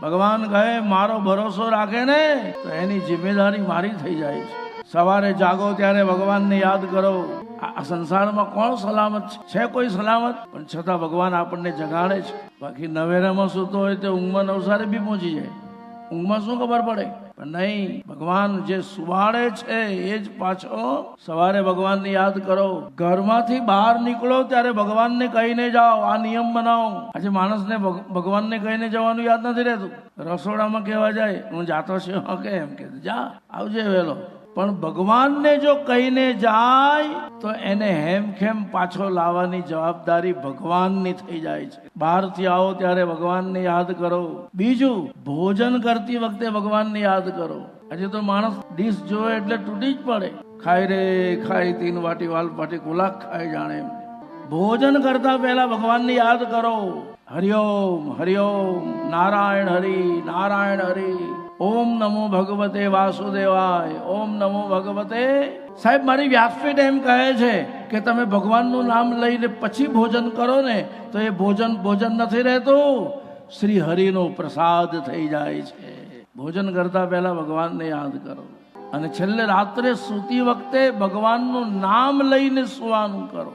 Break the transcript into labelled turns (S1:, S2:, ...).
S1: ભગવાન કહે મારો ભરોસો રાખે ને તો એની જિમ્મેદારી મારી થઈ જાય છે. સવારે જાગો ત્યારે ભગવાનને યાદ કરો. આ સંસારમાં કોણ સલામત છે? કોઈ સલામત? પણ છતાં ભગવાન આપણને જગાડે છે. બાકી નવેરામાં સૂતો હોય તો ઊંઘમાં નવસારે બી પહોંચી જાય. ઊંઘમાં શું ખબર પડે? પણ નહીં, ભગવાન જે સુવાડે છે એ જ પાછો સવારે ભગવાનને યાદ કરો. ઘરમાંથી બહાર નીકળો ત્યારે ભગવાનને કહીને જાઓ. આ નિયમ બનાવો. આજે માણસને ભગવાનને કહીને જવાનું યાદ નથી રહેતું. રસોડામાં કહેવા જાય હું જાતો છું, કેમ કે જા આવજે વહેલો. પણ ભગવાનને જો કહીને જાય તો એને હેમખેમ પાછો લાવવાની જવાબદારી ભગવાનની થઈ જાય છે. બહારથી આવો ત્યારે ભગવાનને યાદ કરો. બીજું, ભોજન કરતી વખતે ભગવાનને યાદ કરો. આજે તો માણસ ડીશ જોવે એટલે તૂટી જ પડે. ખાઈ રે ખાઈ 3 વાટી વાલ પાટી કુલાક ખાઈ જાણે એમ. ભોજન કરતા પહેલા ભગવાનને યાદ કરો. હરિઓમ હરિઓમ, નારાયણ હરિ નારાયણ હરિ, ઓમ નમો ભગવતે વાસુદેવાય, ઓમ નમો ભગવતે. સાહેબ, મારી વ્યાસપીઠ એમ કહે છે કે તમે ભગવાનનું નામ લઈને પછી ભોજન કરો ને તો એ ભોજન નથી રહેતું, શ્રી હરિનો પ્રસાદ થઈ જાય છે. ભોજન કરતા પહેલા ભગવાનને યાદ કરો. અને છેલ્લે રાત્રે સૂતી વખતે ભગવાનનું નામ લઈને સુવાનું કરો.